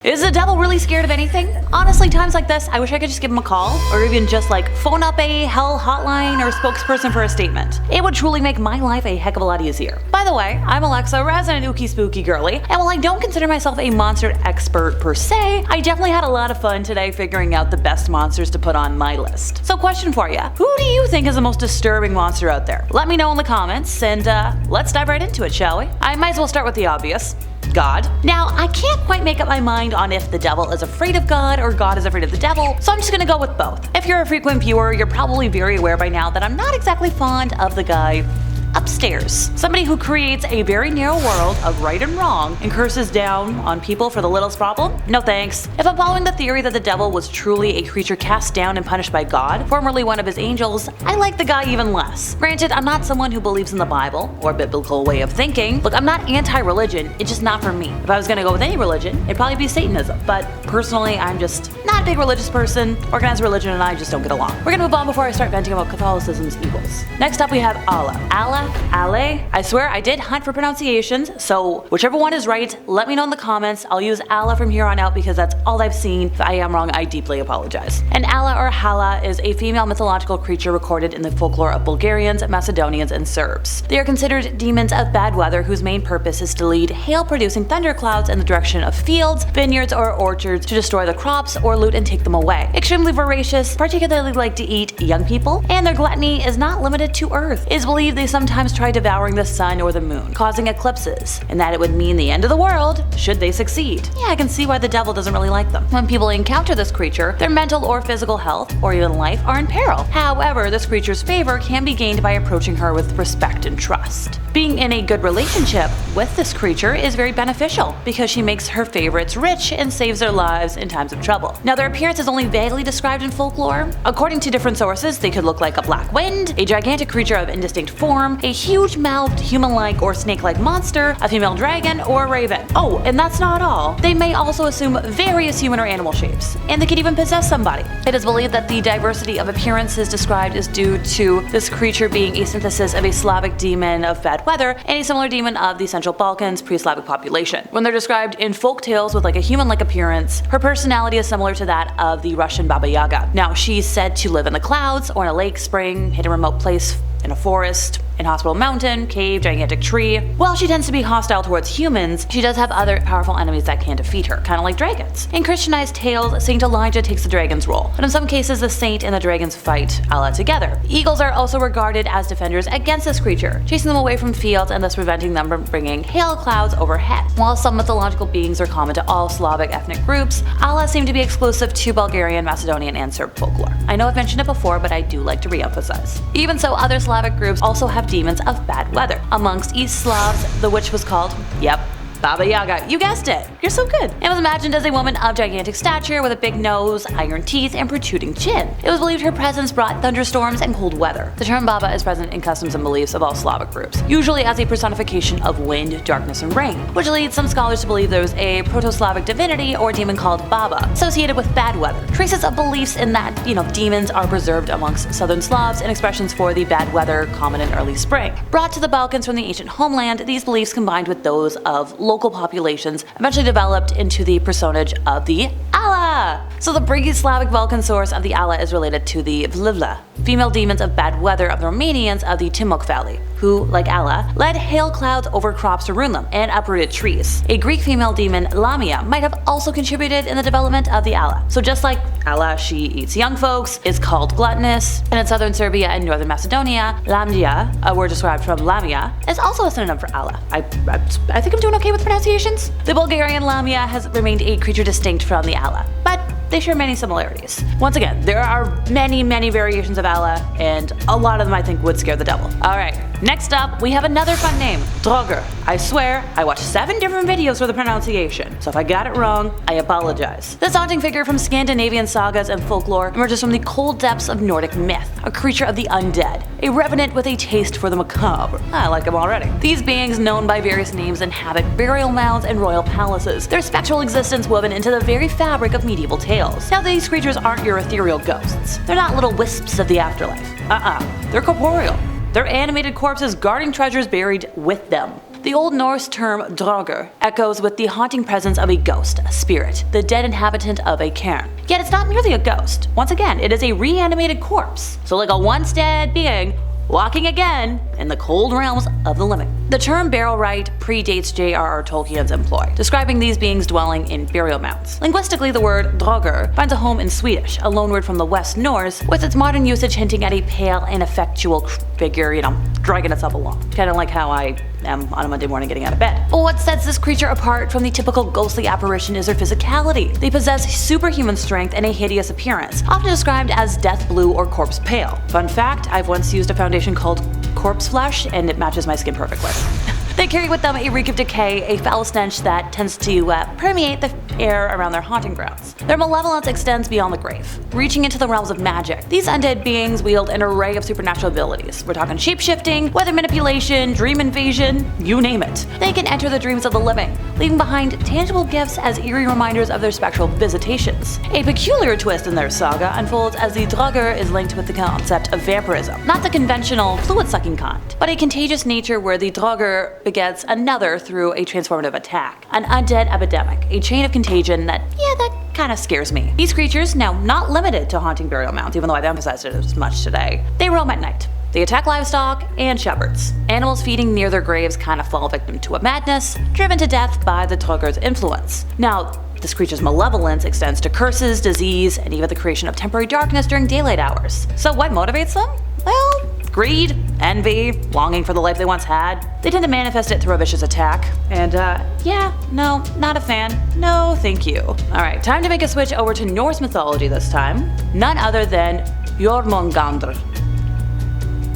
Is the devil really scared of anything? Honestly, times like this, I wish I could just give him a call, or even just like phone up a hell hotline or spokesperson for a statement. It would truly make my life a heck of a lot easier. By the way, I'm Alexa, resident ookie spooky girly, and while I don't consider myself a monster expert per se, I definitely had a lot of fun today figuring out the best monsters to put on my list. So question for you, who do you think is the most disturbing monster out there? Let me know in the comments, and let's dive right into it, shall we? I might as well start with the obvious. God. Now, I can't quite make up my mind on if the devil is afraid of God or God is afraid of the devil, so I'm just gonna go with both. If you're a frequent viewer, you're probably very aware by now that I'm not exactly fond of the guy upstairs. Somebody who creates a very narrow world of right and wrong and curses down on people for the littlest problem? No thanks. If I'm following the theory that the devil was truly a creature cast down and punished by God, formerly one of his angels, I like the guy even less. Granted, I'm not someone who believes in the Bible or biblical way of thinking. Look, I'm not anti-religion, it's just not for me. If I was gonna go with any religion, it'd probably be Satanism. But personally, I'm just not a big religious person. Organized religion and I just don't get along. We're gonna move on before I start venting about Catholicism's evils. Next up we have Allah. Ale. I swear I did hunt for pronunciations, so whichever one is right, let me know in the comments. I'll use Allah from here on out because that's all I've seen. If I am wrong, I deeply apologize. And Allah or Hala is a female mythological creature recorded in the folklore of Bulgarians, Macedonians, and Serbs. They are considered demons of bad weather whose main purpose is to lead hail-producing thunderclouds in the direction of fields, vineyards, or orchards to destroy the crops or loot and take them away. Extremely voracious, particularly like to eat young people, and their gluttony is not limited to Earth. It is believed they sometimes try devouring the sun or the moon, causing eclipses, and that it would mean the end of the world should they succeed. Yeah, I can see why the devil doesn't really like them. When people encounter this creature, their mental or physical health, or even life, are in peril. However, this creature's favor can be gained by approaching her with respect and trust. Being in a good relationship with this creature is very beneficial because she makes her favorites rich and saves their lives in times of trouble. Now, their appearance is only vaguely described in folklore. According to different sources, they could look like a black wind, a gigantic creature of indistinct form, a huge-mouthed human-like or snake-like monster, a female dragon, or a raven. Oh, and that's not all. They may also assume various human or animal shapes, and they could even possess somebody. It is believed that the diversity of appearances described is due to this creature being a synthesis of a Slavic demon of bad weather and a similar demon of the Central Balkans pre-Slavic population. When they're described in folk tales with like a human-like appearance, her personality is similar to that of the Russian Baba Yaga. Now, she's said to live in the clouds or in a lake, spring, hidden remote place, in a forest, in Hospital Mountain, cave, gigantic tree. While she tends to be hostile towards humans, she does have other powerful enemies that can defeat her, kind of like dragons. In Christianized tales, Saint Elijah takes the dragon's role, but in some cases the saint and the dragons fight Allah together. Eagles are also regarded as defenders against this creature, chasing them away from fields and thus preventing them from bringing hail clouds overhead. While some mythological beings are common to all Slavic ethnic groups, Allah seem to be exclusive to Bulgarian, Macedonian, and Serb folklore. I know I've mentioned it before, but I do like to re-emphasize. Even so, other Slavic groups also have demons of bad weather. Amongst East Slavs, the witch was called, yep, Baba Yaga. You guessed it. You're so good. It was imagined as a woman of gigantic stature with a big nose, iron teeth, and protruding chin. It was believed her presence brought thunderstorms and cold weather. The term Baba is present in customs and beliefs of all Slavic groups, usually as a personification of wind, darkness, and rain, which leads some scholars to believe there was a Proto-Slavic divinity or demon called Baba, associated with bad weather. Traces of beliefs in that, demons are preserved amongst Southern Slavs and expressions for the bad weather common in early spring. Brought to the Balkans from the ancient homeland, these beliefs combined with those of local populations eventually developed into the personage of the Allah. So the pre-Slavic Balkan source of the Allah is related to the Vlivla, female demons of bad weather of the Romanians of the Timok Valley, who, like Allah, led hail clouds over crops to ruin them and uprooted trees. A Greek female demon, Lamia, might have also contributed in the development of the Allah. So just like Allah, she eats young folks, is called gluttonous, and in southern Serbia and northern Macedonia, Lamdia, a word described from Lamia, is also a synonym for Allah. I think I'm doing okay with pronunciations. The Bulgarian Lamia has remained a creature distinct from the Allah, but they share many similarities. Once again, there are many variations of Allah, and a lot of them I think would scare the devil. Alright, next up, we have another fun name, Draugr. I swear, I watched 7 different videos for the pronunciation, so if I got it wrong, I apologize. This haunting figure from Scandinavian sagas and folklore emerges from the cold depths of Nordic myth, a creature of the undead, a revenant with a taste for the macabre. I like him already. These beings, known by various names, inhabit burial mounds and royal palaces, their spectral existence woven into the very fabric of medieval tales. Now, these creatures aren't your ethereal ghosts. They're not little wisps of the afterlife. They're corporeal. They're animated corpses guarding treasures buried with them. The Old Norse term Draugr echoes with the haunting presence of a ghost, a spirit, the dead inhabitant of a cairn. Yet it's not merely a ghost. Once again, it is a reanimated corpse. So like a once dead being, walking again in the cold realms of the living. The term burial rite predates J.R.R. Tolkien's employ, describing these beings dwelling in burial mounds. Linguistically, the word Draugr finds a home in Swedish, a loanword from the West Norse, with its modern usage hinting at a pale, ineffectual figure, dragging itself along. Kind of like how I am on a Monday morning getting out of bed. But what sets this creature apart from the typical ghostly apparition is their physicality. They possess superhuman strength and a hideous appearance, often described as death blue or corpse pale. Fun fact, I've once used a foundation called Corpse Flesh and it matches my skin perfectly. They carry with them a reek of decay, a foul stench that tends to permeate the air around their haunting grounds. Their malevolence extends beyond the grave, reaching into the realms of magic. These undead beings wield an array of supernatural abilities. We're talking shape-shifting, weather manipulation, dream invasion, you name it. They can enter the dreams of the living, leaving behind tangible gifts as eerie reminders of their spectral visitations. A peculiar twist in their saga unfolds as the Draugr is linked with the concept of vampirism, not the conventional fluid-sucking kind, but a contagious nature where the Draugr begets another through a transformative attack. An undead epidemic, a chain of contagion that kind of scares me. These creatures, now not limited to haunting burial mounds, even though I've emphasized it as much today, they roam at night. They attack livestock and shepherds. Animals feeding near their graves kind of fall victim to a madness, driven to death by the Draugr's influence. Now, this creature's malevolence extends to curses, disease, and even the creation of temporary darkness during daylight hours. So what motivates them? Well, greed, envy, longing for the life they once had. They tend to manifest it through a vicious attack. And no, not a fan. No, thank you. Alright, time to make a switch over to Norse mythology this time. None other than Jormungandr.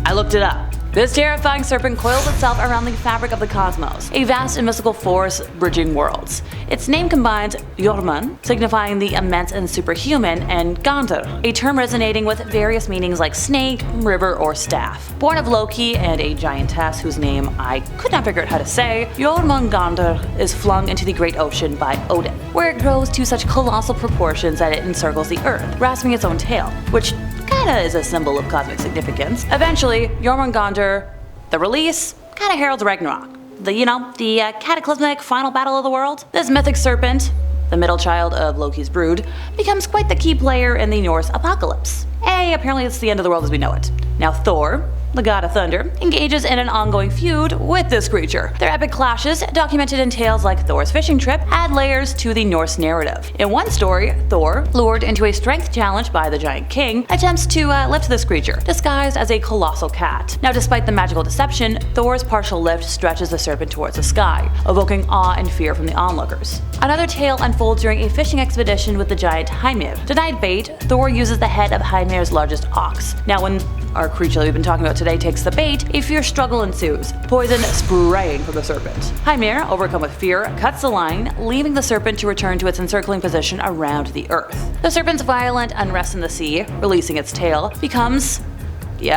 I looked it up. This terrifying serpent coils itself around the fabric of the cosmos, a vast and mystical force bridging worlds. Its name combines Jormund, signifying the immense and superhuman, and Gandr, a term resonating with various meanings like snake, river, or staff. Born of Loki and a giantess whose name I could not figure out how to say, Jormungandr is flung into the great ocean by Odin, where it grows to such colossal proportions that it encircles the earth, grasping its own tail, which kinda is a symbol of cosmic significance. Eventually, Jormungandr, the release, kinda heralds Ragnarok. The cataclysmic final battle of the world. This mythic serpent, the middle child of Loki's brood, becomes quite the key player in the Norse apocalypse. Apparently it's the end of the world as we know it. Now Thor, the god of thunder, engages in an ongoing feud with this creature. Their epic clashes, documented in tales like Thor's fishing trip, add layers to the Norse narrative. In one story, Thor, lured into a strength challenge by the giant king, attempts to lift this creature, disguised as a colossal cat. Now despite the magical deception, Thor's partial lift stretches the serpent towards the sky, evoking awe and fear from the onlookers. Another tale unfolds during a fishing expedition with the giant Hymir. Denied bait, Thor uses the head of Hymir's largest ox. Now when our creature that we've been talking about today takes the bait, a fierce struggle ensues, poison spraying from the serpent. Hymir, overcome with fear, cuts the line, leaving the serpent to return to its encircling position around the earth. The serpent's violent unrest in the sea, releasing its tail, becomes, the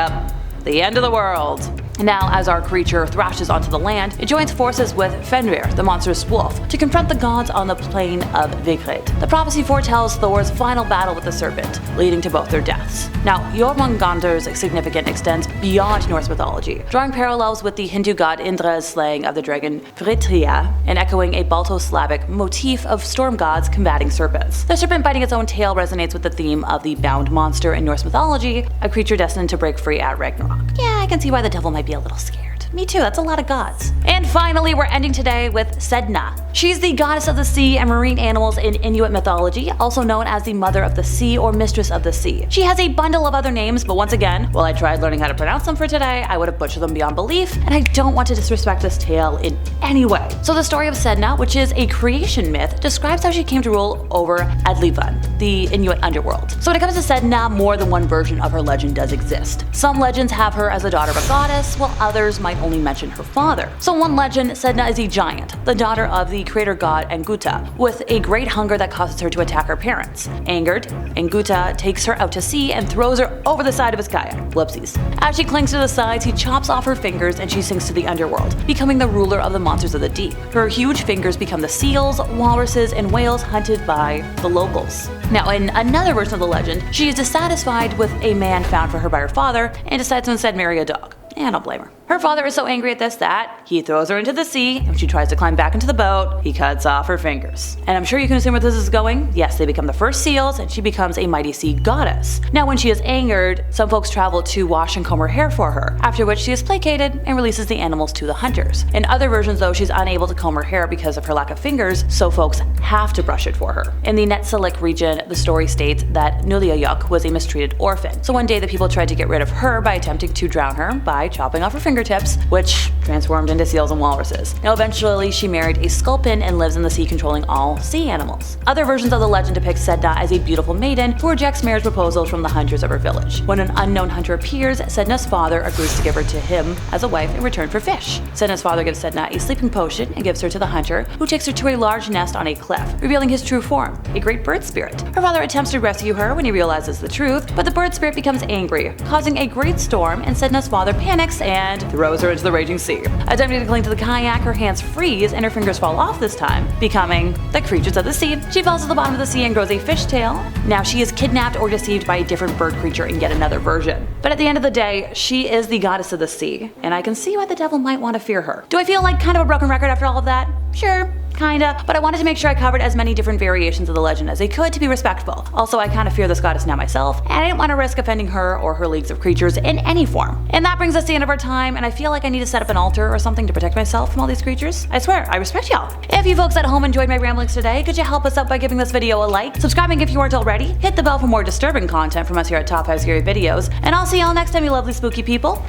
end of the world. Now, as our creature thrashes onto the land, it joins forces with Fenrir, the monstrous wolf, to confront the gods on the plain of Vigrid. The prophecy foretells Thor's final battle with the serpent, leading to both their deaths. Now, Jormungandr's significance extends beyond Norse mythology, drawing parallels with the Hindu god Indra's slaying of the dragon Pritya, and echoing a Balto-Slavic motif of storm gods combating serpents. The serpent biting its own tail resonates with the theme of the bound monster in Norse mythology, a creature destined to break free at Ragnarok. Yeah, I can see why the devil might be a little scared. Me too, that's a lot of gods. And finally, we're ending today with Sedna. She's the goddess of the sea and marine animals in Inuit mythology, also known as the mother of the sea or mistress of the sea. She has a bundle of other names, but once again, while I tried learning how to pronounce them for today, I would have butchered them beyond belief, and I don't want to disrespect this tale in any way. So the story of Sedna, which is a creation myth, describes how she came to rule over Adlivan, the Inuit underworld. So when it comes to Sedna, more than one version of her legend does exist. Some legends have her as the daughter of a goddess, while others might only mention her father. So one legend, Sedna is a giant, the daughter of the creator god Anguta, with a great hunger that causes her to attack her parents. Angered, Anguta takes her out to sea and throws her over the side of his kayak. Whoopsies. As she clings to the sides, he chops off her fingers and she sinks to the underworld, becoming the ruler of the monsters of the deep. Her huge fingers become the seals, walruses, and whales hunted by the locals. Now, in another version of the legend, she is dissatisfied with a man found for her by her father and decides to instead marry a dog. I don't blame her. Her father is so angry at this that he throws her into the sea, and when she tries to climb back into the boat, he cuts off her fingers. And I'm sure you can assume where this is going. Yes, they become the first seals, and she becomes a mighty sea goddess. Now when she is angered, some folks travel to wash and comb her hair for her, after which she is placated and releases the animals to the hunters. In other versions though, she's unable to comb her hair because of her lack of fingers, so folks have to brush it for her. In the Netselik region, the story states that Nuliayuk was a mistreated orphan, so one day the people tried to get rid of her by attempting to drown her by chopping off her fingertips, which transformed into seals and walruses. Now eventually she married a sculpin and lives in the sea controlling all sea animals. Other versions of the legend depict Sedna as a beautiful maiden who rejects marriage proposals from the hunters of her village. When an unknown hunter appears, Sedna's father agrees to give her to him as a wife in return for fish. Sedna's father gives Sedna a sleeping potion and gives her to the hunter, who takes her to a large nest on a cliff, revealing his true form, a great bird spirit. Her father attempts to rescue her when he realizes the truth, but the bird spirit becomes angry, causing a great storm, and Sedna's father panics and throws her into the raging sea. Attempting to cling to the kayak, her hands freeze and her fingers fall off this time, becoming the creatures of the sea. She falls to the bottom of the sea and grows a fishtail. Now she is kidnapped or deceived by a different bird creature in yet another version. But at the end of the day, she is the goddess of the sea, and I can see why the devil might want to fear her. Do I feel like kind of a broken record after all of that? Sure. Kinda, but I wanted to make sure I covered as many different variations of the legend as I could to be respectful. Also, I kinda fear this goddess now myself, and I didn't want to risk offending her or her leagues of creatures in any form. And that brings us to the end of our time, and I feel like I need to set up an altar or something to protect myself from all these creatures. I swear, I respect y'all. If you folks at home enjoyed my ramblings today, could you help us out by giving this video a like, subscribing if you weren't already, hit the bell for more disturbing content from us here at Top 5 Scary Videos, and I'll see y'all next time, you lovely spooky people.